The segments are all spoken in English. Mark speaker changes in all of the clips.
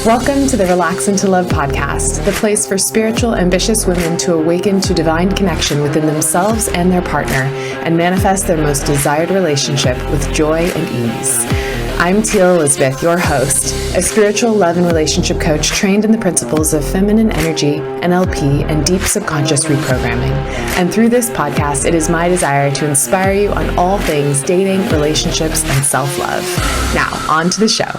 Speaker 1: Welcome to the Relax into Love podcast, the place for spiritual, ambitious women to awaken to divine connection within themselves and their partner and manifest their most desired relationship with joy and ease. I'm Teal Elizabeth, your host, a spiritual love and relationship coach trained in the principles of feminine energy, NLP, and deep subconscious reprogramming. And through this podcast, it is my desire to inspire you on all things dating, relationships, and self-love. Now, on to the show.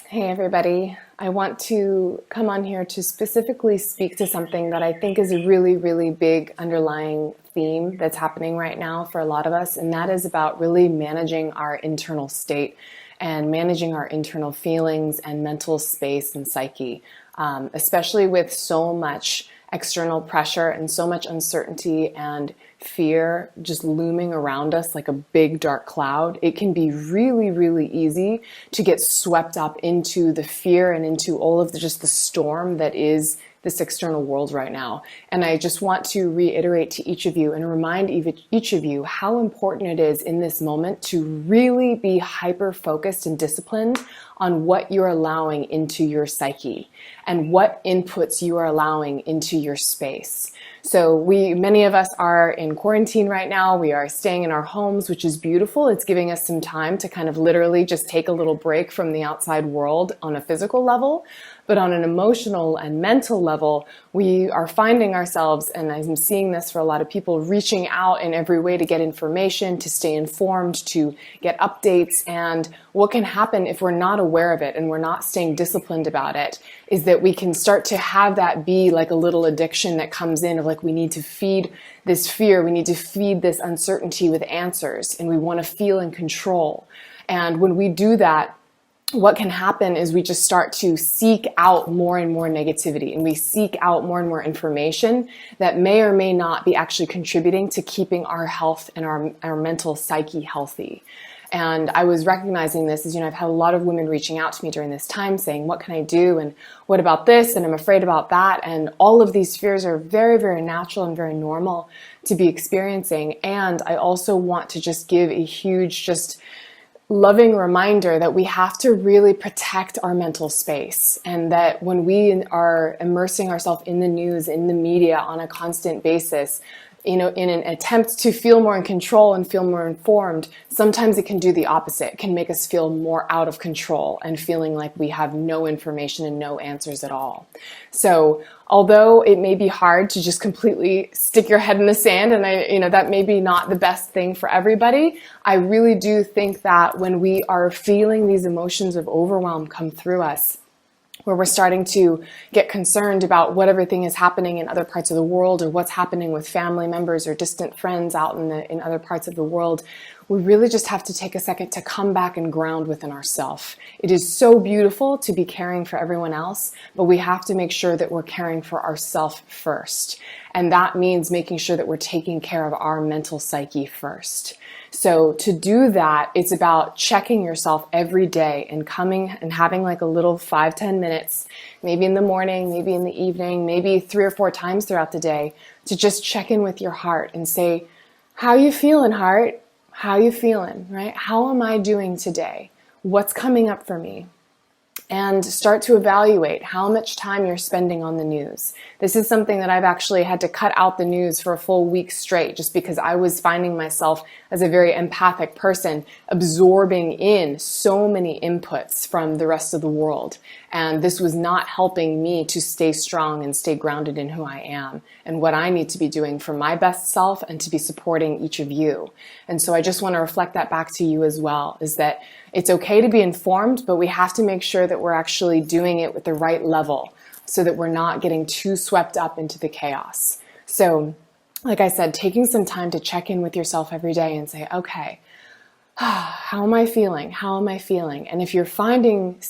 Speaker 1: Hey everybody, I want to come on here to specifically speak to something that I think is a really, really big underlying theme that's happening right now for a lot of us, and that is about really managing our internal state and managing our internal feelings and mental space and psyche, especially with so much external pressure and so much uncertainty and fear just looming around us like a big dark cloud. It can be really, really easy to get swept up into the fear and into all of the storm that is this external world right now. And I just want to reiterate to each of you and remind each of you how important it is in this moment to really be hyper-focused and disciplined on what you're allowing into your psyche and what inputs you are allowing into your space. So many of us are in quarantine right now. We are staying in our homes, which is beautiful. It's giving us some time to kind of literally just take a little break from the outside world on a physical level. But on an emotional and mental level, we are finding ourselves, and I'm seeing this for a lot of people, reaching out in every way to get information, to stay informed, to get updates. And what can happen if we're not aware of it and we're not staying disciplined about it is that we can start to have that be like a little addiction that comes in of like, we need to feed this fear, we need to feed this uncertainty with answers, and we want to feel in control. And when we do that, what can happen is we just start to seek out more and more negativity, and we seek out more and more information that may or may not be actually contributing to keeping our health and our mental psyche healthy. And I was recognizing this as, I've had a lot of women reaching out to me during this time saying, what can I do? And what about this? And I'm afraid about that. And all of these fears are very, very natural and very normal to be experiencing. And I also want to just give a huge, loving reminder that we have to really protect our mental space, and that when we are immersing ourselves in the news, in the media on a constant basis, in an attempt to feel more in control and feel more informed, sometimes it can do the opposite. It can make us feel more out of control and feeling like we have no information and no answers at all. So although it may be hard to just completely stick your head in the sand, and that may be not the best thing for everybody, I really do think that when we are feeling these emotions of overwhelm come through us, where we're starting to get concerned about what everything is happening in other parts of the world, or what's happening with family members or distant friends out in other parts of the world, we really just have to take a second to come back and ground within ourselves. It is so beautiful to be caring for everyone else, but we have to make sure that we're caring for ourselves first. And that means making sure that we're taking care of our mental psyche first. So to do that, it's about checking yourself every day and coming and having like a little 5-10 minutes, maybe in the morning, maybe in the evening, maybe 3 or 4 times throughout the day, to just check in with your heart and say, how you feeling, heart? How you feeling, right? How am I doing today? What's coming up for me? And start to evaluate how much time you're spending on the news. This is something that I've actually had to cut out the news for a full week straight, just because I was finding myself as a very empathic person absorbing in so many inputs from the rest of the world. And this was not helping me to stay strong and stay grounded in who I am and what I need to be doing for my best self and to be supporting each of you. And so I just want to reflect that back to you as well, is that it's okay to be informed, but we have to make sure that we're actually doing it with the right level so that we're not getting too swept up into the chaos. So, like I said, taking some time to check in with yourself every day and say, okay, how am I feeling? How am I feeling? And if you're finding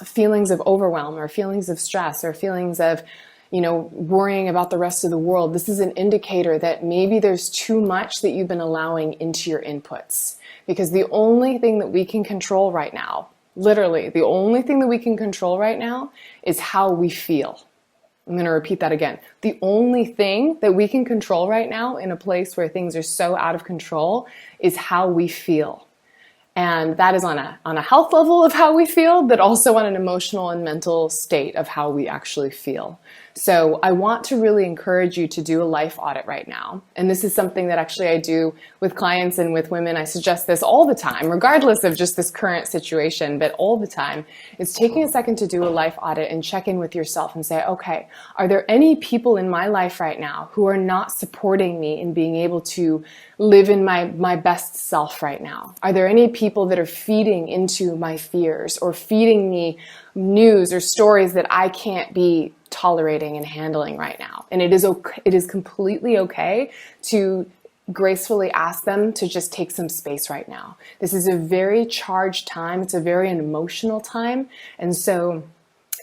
Speaker 1: feelings of overwhelm or feelings of stress or feelings of worrying about the rest of the world, this is an indicator that maybe there's too much that you've been allowing into your inputs. Because the only thing that we can control right now, literally, the only thing that we can control right now is how we feel. I'm going to repeat that again. The only thing that we can control right now in a place where things are so out of control is how we feel. And that is on a health level of how we feel, but also on an emotional and mental state of how we actually feel. So I want to really encourage you to do a life audit right now. And this is something that actually I do with clients and with women. I suggest this all the time, regardless of just this current situation, but all the time. It's taking a second to do a life audit and check in with yourself and say, okay, are there any people in my life right now who are not supporting me in being able to live in my best self right now? Are there any people that are feeding into my fears or feeding me news or stories that I can't be tolerating and handling right now? And it is completely okay to gracefully ask them to just take some space right now. This is a very charged time. It's a very emotional time. And so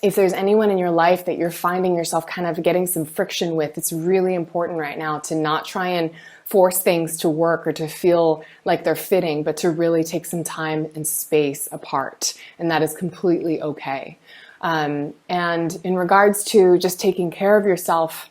Speaker 1: if there's anyone in your life that you're finding yourself kind of getting some friction with, it's really important right now to not try and force things to work or to feel like they're fitting, but to really take some time and space apart. And that is completely okay. And in regards to just taking care of yourself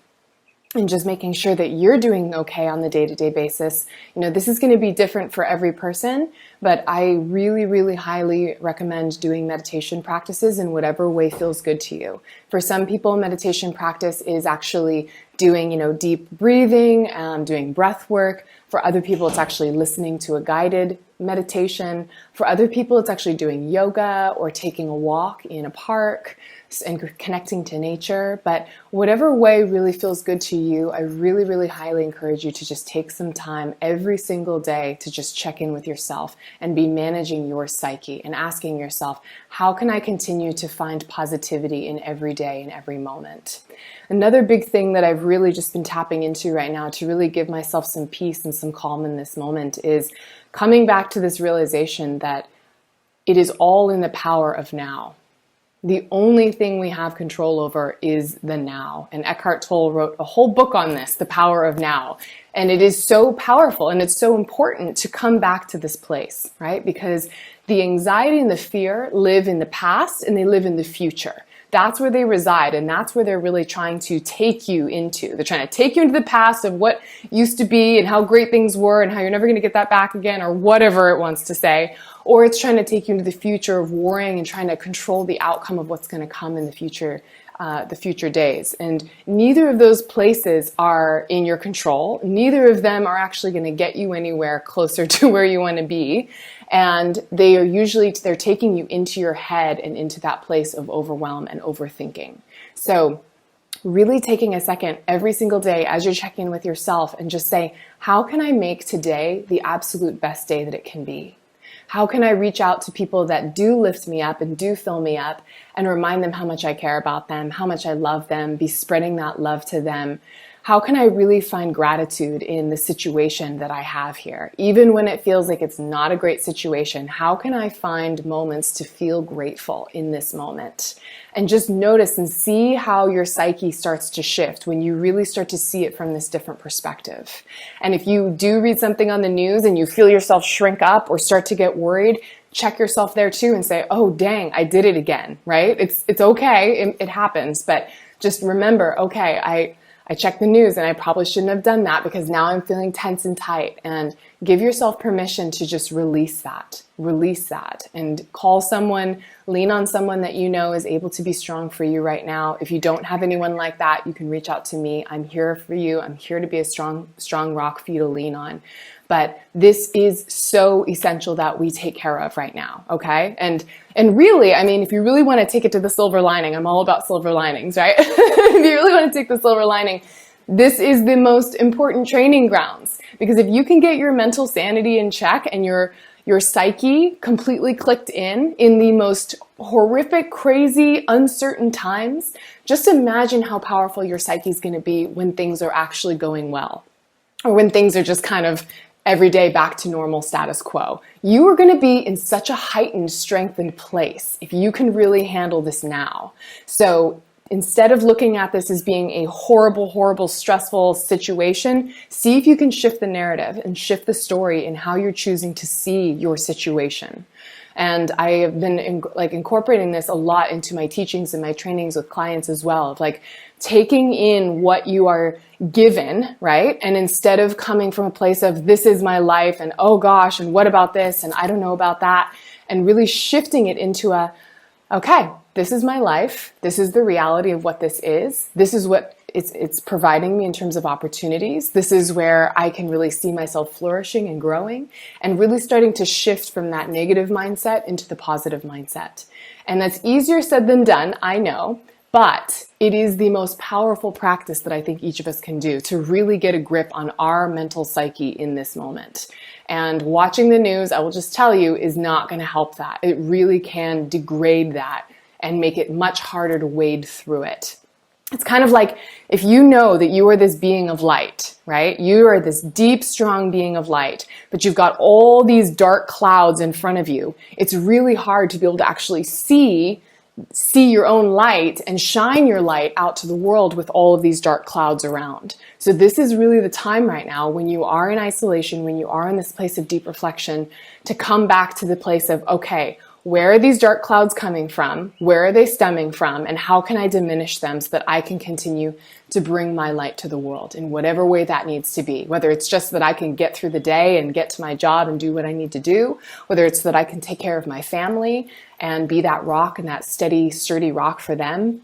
Speaker 1: and just making sure that you're doing okay on the day-to-day basis, this is going to be different for every person, but I really, really highly recommend doing meditation practices in whatever way feels good to you. For some people, meditation practice is actually doing, deep breathing, doing breath work. For other people, it's actually listening to a guided meditation. For other people, it's actually doing yoga or taking a walk in a park and connecting to nature. But whatever way really feels good to you, I really, really highly encourage you to just take some time every single day to just check in with yourself and be managing your psyche and asking yourself, how can I continue to find positivity in every day and every moment? Another big thing that I've really just been tapping into right now to really give myself some peace and some calm in this moment is coming back to this realization that it is all in the power of now. The only thing we have control over is the now. And Eckhart Tolle wrote a whole book on this, The Power of Now. And it is so powerful and it's so important to come back to this place, right? Because the anxiety and the fear live in the past and they live in the future. That's where they reside, and that's where they're really trying to take you into. They're trying to take you into the past of what used to be and how great things were and how you're never going to get that back again, or whatever it wants to say. Or it's trying to take you into the future of worrying and trying to control the outcome of what's going to come in the future days. And neither of those places are in your control. Neither of them are actually going to get you anywhere closer to where you want to be. And they're taking you into your head and into that place of overwhelm and overthinking. So really taking a second every single day as you're checking in with yourself and just say, how can I make today the absolute best day that it can be? How can I reach out to people that do lift me up and do fill me up and remind them how much I care about them, how much I love them, be spreading that love to them? How can I really find gratitude in the situation that I have here? Even when it feels like it's not a great situation, how can I find moments to feel grateful in this moment? And just notice and see how your psyche starts to shift when you really start to see it from this different perspective. And if you do read something on the news and you feel yourself shrink up or start to get worried, check yourself there too and say, oh, dang, I did it again, right? It's okay, it happens, but just remember, okay, I checked the news and I probably shouldn't have done that because now I'm feeling tense and tight. And give yourself permission to just release that and call someone, lean on someone that you know is able to be strong for you right now. If you don't have anyone like that, you can reach out to me. I'm here for you. I'm here to be a strong rock for you to lean on. But this is so essential that we take care of right now, okay? And really, I mean, if you really want to take it to the silver lining, I'm all about silver linings, right? If you really want to take the silver lining, this is the most important training grounds. Because if you can get your mental sanity in check and your psyche completely clicked in the most horrific, crazy, uncertain times, just imagine how powerful your psyche is going to be when things are actually going well. Or when things are just kind of every day back to normal status quo. You are going to be in such a heightened, strengthened place if you can really handle this now. So Instead of looking at this as being a horrible, horrible, stressful situation, see if you can shift the narrative and shift the story in how you're choosing to see your situation. And I have been incorporating this a lot into my teachings and my trainings with clients as well, of like taking in what you are given, right? And instead of coming from a place of this is my life and oh gosh, and what about this? And I don't know about that. And really shifting it into a, okay, this is my life. This is the reality of what this is. This is what it's providing me in terms of opportunities. This is where I can really see myself flourishing and growing and really starting to shift from that negative mindset into the positive mindset. And that's easier said than done, I know, but it is the most powerful practice that I think each of us can do to really get a grip on our mental psyche in this moment. And watching the news, I will just tell you, is not going to help that. It really can degrade that and make it much harder to wade through it. It's kind of like if you know that you are this being of light, right? You are this deep, strong being of light, but you've got all these dark clouds in front of you. It's really hard to be able to actually see your own light and shine your light out to the world with all of these dark clouds around. So this is really the time right now when you are in isolation, when you are in this place of deep reflection, to come back to the place of, okay, where are these dark clouds coming from? Where are they stemming from? And how can I diminish them so that I can continue to bring my light to the world in whatever way that needs to be? Whether it's just that I can get through the day and get to my job and do what I need to do, whether it's that I can take care of my family and be that rock and that steady, sturdy rock for them,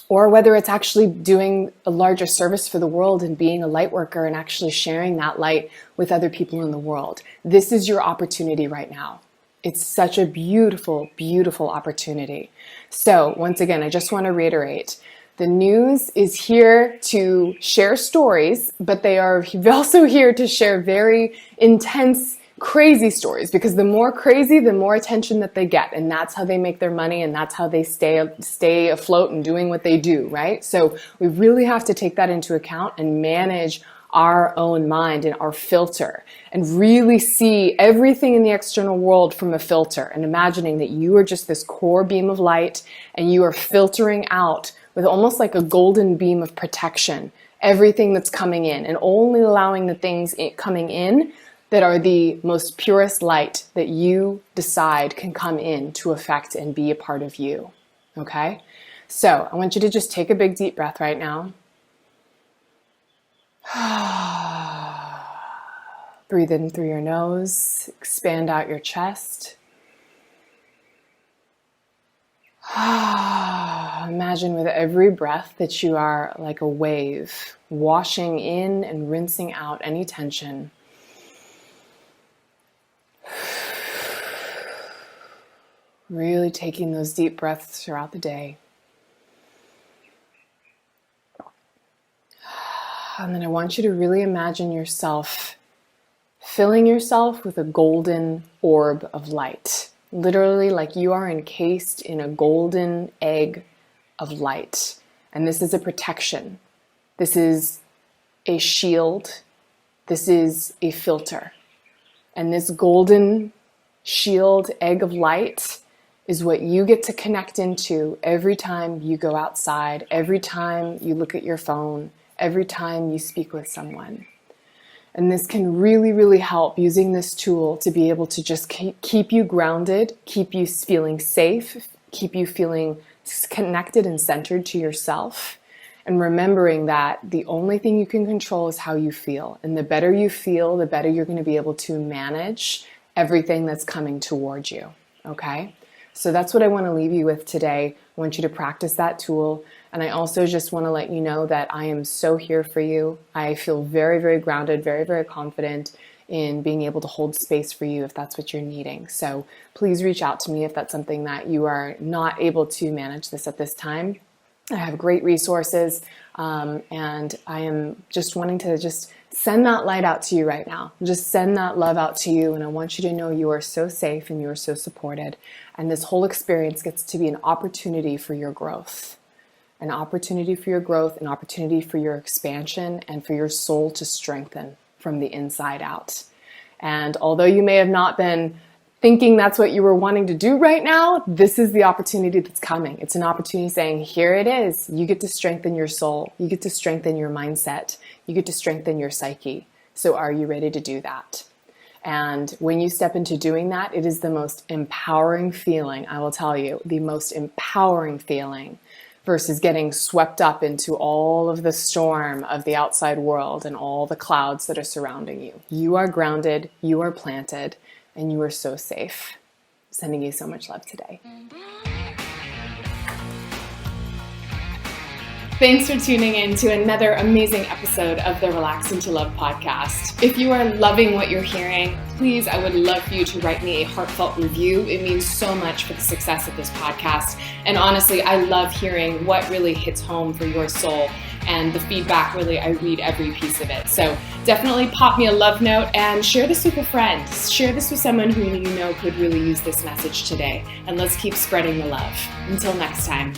Speaker 1: or whether it's actually doing a larger service for the world and being a light worker and actually sharing that light with other people in the world. This is your opportunity right now. It's such a beautiful, beautiful opportunity. So once again, I just want to reiterate, the news is here to share stories, but they are also here to share very intense, crazy stories, because the more crazy, the more attention that they get. And that's how they make their money, and that's how they stay afloat and doing what they do, right? So we really have to take that into account and manage our own mind and our filter, and really see everything in the external world from a filter, and imagining that you are just this core beam of light and you are filtering out with almost like a golden beam of protection everything that's coming in, and only allowing the things coming in that are the most purest light that you decide can come in to affect and be a part of you. Okay? So I want you to just take a big deep breath right now. Breathe in through your nose, expand out your chest. Imagine with every breath that you are like a wave, washing in and rinsing out any tension. Really taking those deep breaths throughout the day. And then I want you to really imagine yourself filling yourself with a golden orb of light. Literally like you are encased in a golden egg of light. And this is a protection. This is a shield. This is a filter. And this golden shield egg of light is what you get to connect into every time you go outside, every time you look at your phone, every time you speak with someone. And this can really, really help, using this tool to be able to just keep you grounded, keep you feeling safe, keep you feeling connected and centered to yourself. And remembering that the only thing you can control is how you feel. And the better you feel, the better you're going to be able to manage everything that's coming towards you. Okay? So that's what I want to leave you with today. I want you to practice that tool. And I also just want to let you know that I am so here for you. I feel very, very grounded, very, very confident in being able to hold space for you if that's what you're needing. So please reach out to me if that's something that you are not able to manage this at this time. I have great resources, and I am just wanting to just send that light out to you right now. Just send that love out to you, and I want you to know you are so safe and you are so supported. And this whole experience gets to be an opportunity for your growth. An opportunity for your growth, an opportunity for your expansion, and for your soul to strengthen from the inside out. And although you may have not been thinking that's what you were wanting to do right now, this is the opportunity that's coming. It's an opportunity saying, here it is. You get to strengthen your soul. You get to strengthen your mindset. You get to strengthen your psyche. So are you ready to do that? And when you step into doing that, it is the most empowering feeling, I will tell you, the most empowering feeling versus getting swept up into all of the storm of the outside world and all the clouds that are surrounding you. You are grounded, you are planted, and you are so safe. Sending you so much love today. Thanks for tuning in to another amazing episode of the Relax into Love podcast. If you are loving what you're hearing, please, I would love for you to write me a heartfelt review. It means so much for the success of this podcast. And honestly, I love hearing what really hits home for your soul. And the feedback, really, I read every piece of it. So definitely pop me a love note and share this with a friend. Share this with someone who you know could really use this message today. And let's keep spreading the love. Until next time.